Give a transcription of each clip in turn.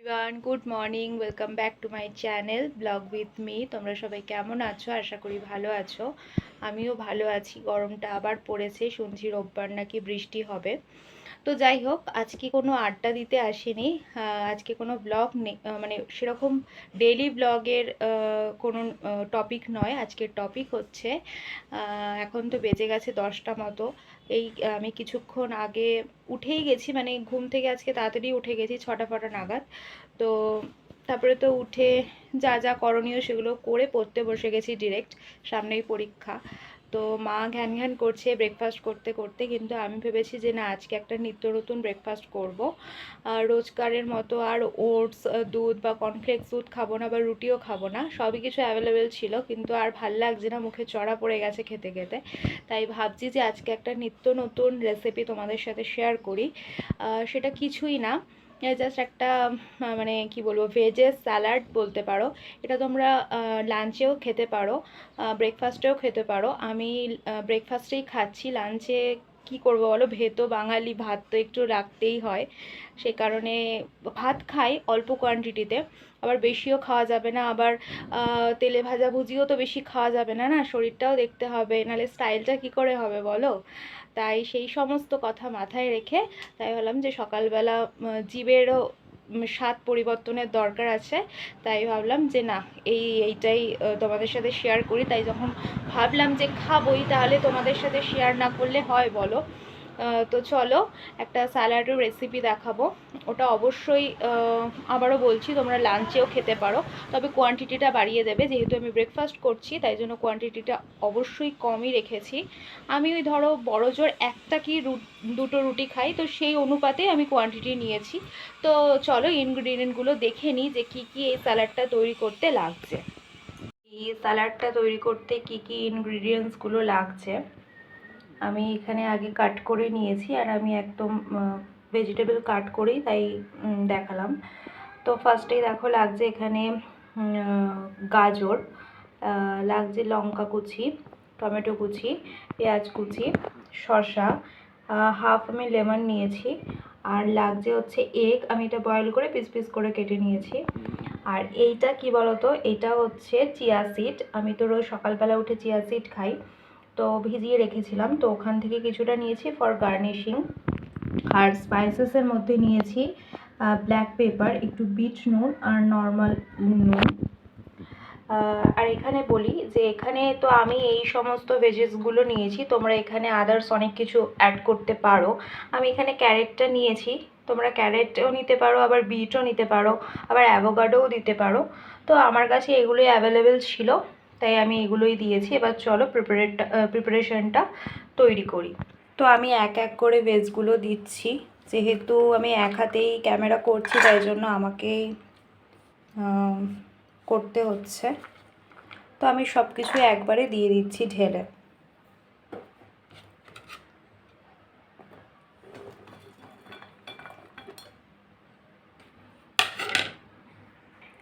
Everyone, good morning. Welcome back to my channel blog with me. তোমরা সবাই কেমন আছো? আশা করি ভালো আছো। আমিও ভালো আছি। গরমটা আবার পড়েছে, শুনছি রোববার নাকি বৃষ্টি হবে। তো যাই হোক, আজকে কোনো আড্ডা দিতে আসিনি। আজকে কোনো ব্লগ নেই, মানে সেরকম ডেইলি ব্লগের কোনো টপিক নয়। আজকের টপিক হচ্ছে, এখন তো বেজে গেছে 10টা মতো। এই আমি কিছুক্ষণ আগে উঠেই গেছি, মানে ঘুম থেকে আজকে তাড়াতাড়ি উঠে গেছি 6টা ফটা নাগাদ। তো তারপরে তো উঠে যা যা করণীয় সেগুলো করে পড়তে বসে গেছি ডিরেক্ট, সামনেই পরীক্ষা। তো মা ঘ্যান ঘ্যান করছে ব্রেকফাস্ট করতে করতে, কিন্তু আমি ভেবেছি যে না, আজকে একটা নিত্য নতুন ব্রেকফাস্ট করব। রোজকারের মতো আর ওটস, দুধ বা কর্নফ্লেক্স দুধ খাবো না, বা রুটিও খাবো না। সবই কিছু অ্যাভেলেবেল ছিল, কিন্তু আর ভাল লাগছে না, মুখে চড়া পড়ে গেছে খেতে খেতে। তাই ভাবছি যে আজকে একটা নিত্য নতুন রেসিপি তোমাদের সাথে শেয়ার করি। সেটা কিছুই না, জাস্ট একটা মানে কি বলবো, ভেজের স্যালাড বলতে পারো। এটা তোমরা লাঞ্চেও খেতে পারো, ব্রেকফাস্টেও খেতে পারো। আমি ব্রেকফাস্টেই খাচ্ছি, লাঞ্চে কি করবো বলো, ভেতো বাঙালি, ভাত তো একটু রাখতেই হয়। সে কারণে ভাত খাই অল্প কোয়ান্টিটিতে, আবার বেশিও খাওয়া যাবে না, আবার তেলে ভাজা ভুজিও তো বেশি খাওয়া যাবে না, না শরীরটাও দেখতে হবে, নাহলে স্টাইলটা কি করে হবে বলো। তাই সেই সমস্ত কথা মাথায় রেখে তাই ভাবলাম যে সকালবেলা জীবেরও স্বাদ পরিবর্তনের দরকার আছে। তাই ভাবলাম যে না, এইটাই তোমাদের সাথে শেয়ার করি। তাই যখন ভাবলাম যে খাবোই, তাহলে তোমাদের সাথে শেয়ার না করলে হয় বলো। তো চলো, একটা স্যালাডের রেসিপি দেখাবো। ওটা অবশ্যই আবারও বলছি, তোমরা লাঞ্চেও খেতে পারো, তবে কোয়ান্টিটিটা বাড়িয়ে দেবে। যেহেতু আমি ব্রেকফাস্ট করছি, তাই জন্য কোয়ান্টিটিটা অবশ্যই কমই রেখেছি। আমি ওই ধরো বড় জোর একটা কি দুটো রুটি খাই, তো সেই অনুপাতে আমি কোয়ান্টিটি নিয়েছি। তো চলো ইনগ্রিডিয়েন্টগুলো দেখে নিই যে কী কী এই স্যালাডটা তৈরি করতে লাগছে। এই স্যালাডটা তৈরি করতে কী কী ইনগ্রিডিয়েন্টসগুলো লাগছে আমি এখানে আগে কাট করে নিয়েছি, আর আমি একদম ভেজিটেবল কাট করেই তাই দেখালাম। তো ফার্স্টেই দেখো লাগছে এখানে গাজর, লাগছে লঙ্কা কুচি, টমেটো কুচি, পেঁয়াজ কুচি, শসা, হাফ আমি লেমন নিয়েছি, আর লাগছে হচ্ছে এগ। আমি এটা বয়েল করে পিস পিস করে কেটে নিয়েছি। আর এইটা কি বলতো, এটা হচ্ছে চিয়া সিড। আমি তো রোজ সকালবেলা উঠে চিয়া সিড খাই, তো ভিজিয়ে রেখেছিলাম, তো ওখান থেকে কিছুটা নিয়েছি ফর গার্নিশিং। আর স্পাইসেসের মধ্যে নিয়েছি ব্ল্যাক পেপার, একটু বিট নুন, আর নর্মাল নুন। আর এখানে বলি যে এখানে তো আমি এই সমস্ত ভেজেসগুলো নিয়েছি, তোমরা এখানে আদার্স অনেক কিছু অ্যাড করতে পারো। আমি এখানে ক্যারেটটা নিয়েছি, তোমরা ক্যারেটও নিতে পারো, আবার বিটও নিতে পারো, আবার অ্যাভোকাডোও দিতে পারো। তো আমার কাছে এগুলোই অ্যাভেলেবেল ছিল, তাই আমি এগুলোই দিয়েছি। এবার চলো প্রিপারেশনটা তৈরি করি। তো আমি এক এক করে ভেজগুলো দিচ্ছি, যেহেতু আমি এক হাতেই ক্যামেরা করছি, তাই জন্য আমাকেই করতে হচ্ছে। তো আমি সব কিছু একবারে দিয়ে দিচ্ছি ঢেলে।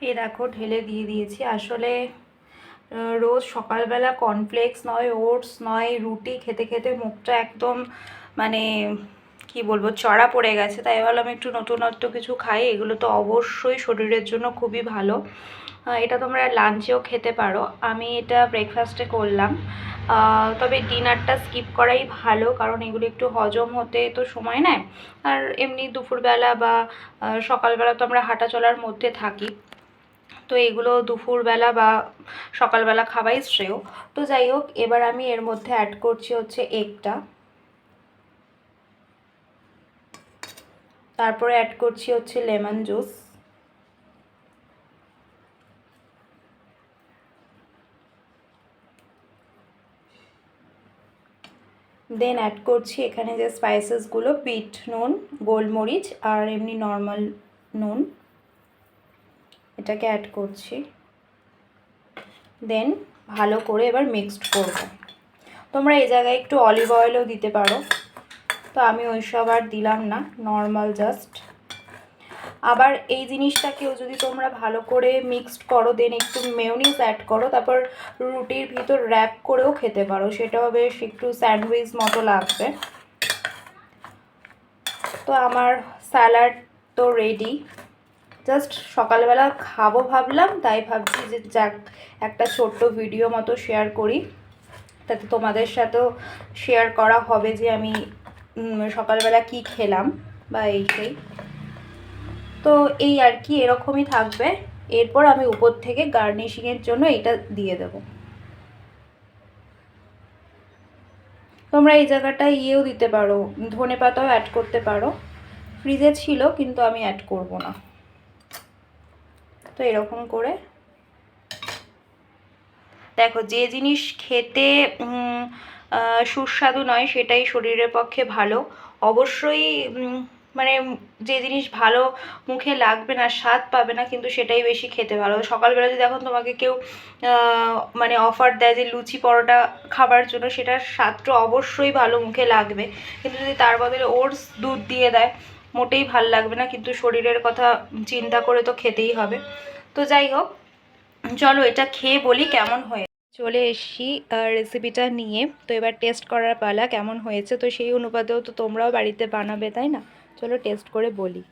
এই দেখো ঢেলে দিয়ে দিয়েছি। আসলে রোজ সকালবেলা কর্নফ্লেক্স নয়, ওটস নয়, রুটি খেতে খেতে মুখটা একদম মানে কি বলবো, চড়া পড়ে গেছে। তাই ভাবলাম একটু নতুনত্ব কিছু খাই। এগুলো তো অবশ্যই শরীরের জন্য খুবই ভালো। এটা তোমরা লাঞ্চেও খেতে পারো। আমি এটা ব্রেকফাস্টে করলাম, তবে ডিনারটা স্কিপ করাই ভালো, কারণ এগুলো একটু হজম হতে তো সময় নেয়। আর এমনি দুপুরবেলা বা সকালবেলা তো আমরা হাঁটা চলার মধ্যে থাকি, তো এগুলো দুপুরবেলা বা সকালবেলা খাওয়াই শ্রেয়। তো যাই হোক, এবার আমি এর মধ্যে অ্যাড করছি হচ্ছে এগটা, তারপরে অ্যাড করছি হচ্ছে লেমন জুস, দেন অ্যাড করছি এখানে যে স্পাইসেসগুলো, বিট নুন, গোলমরিচ, আর এমনি নর্মাল নুন, এটাকে অ্যাড করছি। দেন ভালো করে এবার মিক্সড করব। তোমরা এই জায়গায় একটু অলিভ অয়েলও দিতে পারো, তো আমি ওইসব আর দিলাম না, নর্মাল জাস্ট। আবার এই জিনিসটাকেও যদি তোমরা ভালো করে মিক্সড করো, দেন একটু মেয়োনিজ অ্যাড করো, তারপর রুটির ভিতর র্যাপ করেও খেতে পারো, সেটাও বেশ একটু স্যান্ডউইচ মতো লাগবে। তো আমার স্যালাড তো রেডি, জাস্ট সকালবেলা খাবো ভাবলাম, তাই ভাবছি যে যাক একটা ছোট্ট ভিডিও মতো শেয়ার করি, তাতে তোমাদের সাথেও শেয়ার করা হবে যে আমি সকালবেলা কি খেলাম বা এই সেই। তো এই আর কি, এরকমই থাকবে। এরপর আমি উপর থেকে গার্নিশিংয়ের জন্য এটা দিয়ে দেব। তোমরা এই জায়গাটায় ইয়েও দিতে পারো, ধনেপাতাও অ্যাড করতে পারো, ফ্রিজে ছিল কিন্তু আমি অ্যাড করব না। তো এরকম করে দেখো, যে জিনিস খেতে সুস্বাদু নয় সেটাই শরীরের পক্ষে ভালো। অবশ্যই মানে যে জিনিস ভালো মুখে লাগবে না, স্বাদ পাবে না, কিন্তু সেটাই বেশি খেতে ভালো। সকালবেলা যদি এখন তোমাকে কেউ মানে অফার দেয় যে লুচি পরোটা খাবার জন্য, সেটার স্বাদটা অবশ্যই ভালো মুখে লাগবে, কিন্তু যদি তার বদলে ওটস দুধ দিয়ে দেয় মোটেই ভাল লাগবে না, কিন্তু শরীরের কথা চিন্তা করে তো খেতেই হবে। তো যাই হোক, চলো এটা খেয়ে বলি কেমন হয়ে। চলে এসছি রেসিপিটা নিয়ে। তো এবার টেস্ট করার পালা, কেমন হয়েছে। তো সেই অনুপাতেও তো তোমরাও বাড়িতে বানাবে, তাই না? চলো টেস্ট করে বলি।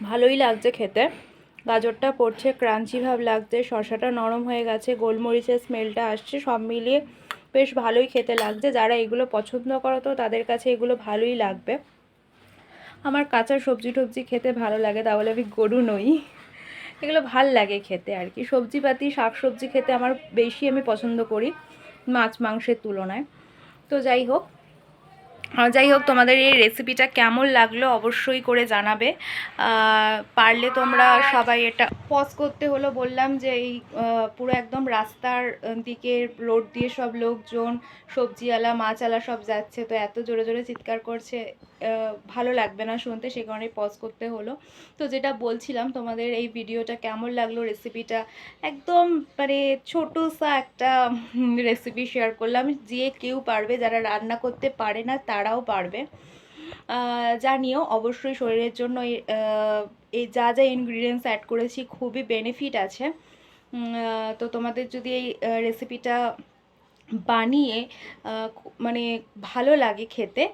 ভালোই লাগছে খেতে, গাজরটা পড়ছে, ক্রাঞ্চি ভাব লাগছে, শসাটা নরম হয়ে গেছে, গোলমরিচের স্মেলটা আসছে, সব মিলিয়ে বেশ ভালোই খেতে লাগছে। যারা এগুলো পছন্দ করো তো তাদের কাছে এগুলো ভালোই লাগবে। আমার কাঁচা সবজি টবজি খেতে ভালো লাগে, তাহলে আমি গরু নই। এগুলো ভাল লাগে খেতে আর কি। সবজিপাতি শাক সবজি খেতে আমার বেশি আমি পছন্দ করি মাছ মাংসের তুলনায়। তো যাই হোক, তোমাদের এই রেসিপিটা কেমন লাগলো অবশ্যই করে জানাবে। পারলে তোমরা সবাই এটা পজ করতে হলো বললাম যে এই পুরো একদম রাস্তার দিকে রোড দিয়ে সব লোকজন, সবজিওয়ালা মাছওয়ালা সব যাচ্ছে, তো এত জোরে জোরে চিৎকার করছে, ভালো লাগবে না শুনতে, সে কারণে পজ করতে হলো। তো যেটা বলছিলাম, তোমাদের এই ভিডিওটা কেমন লাগলো, রেসিপিটা একদম মানে ছোটোসা একটা রেসিপি শেয়ার করলাম, যে কেউ পারবে, যারা রান্না করতে পারে না তারাও পারবে। জানিও অবশ্যই শরীরের জন্য এই যা যা ইনগ্রিডিয়েন্টস অ্যাড করেছি খুবই বেনিফিট আছে। তো তোমাদের যদি এই রেসিপিটা বানিয়ে মানে ভালো লাগে খেতে,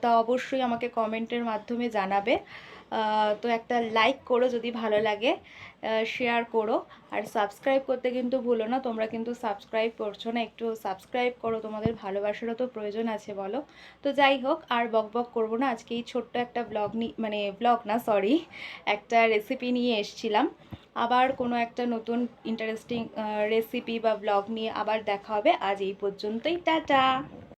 তা অবশ্যই আমাকে কমেন্টের মাধ্যমে জানাবে। তো একটা লাইক করো যদি ভালো লাগে, শেয়ার করো, আর সাবস্ক্রাইব করতে কিন্তু ভুলো না। তোমরা কিন্তু সাবস্ক্রাইব করছো না, একটু সাবস্ক্রাইব করো, তোমাদের ভালোবাসারও তো প্রয়োজন আছে বলো। তো যাই হোক, আর বক বক করবো না, আজকে এই ছোট্ট একটা ব্লগ মানে ব্লগ না সরি, একটা রেসিপি নিয়ে এসছিলাম। আবার কোনো একটা নতুন ইন্টারেস্টিং রেসিপি বা ব্লগ নিয়ে আবার দেখা হবে। আজ এই পর্যন্তই, টাটা।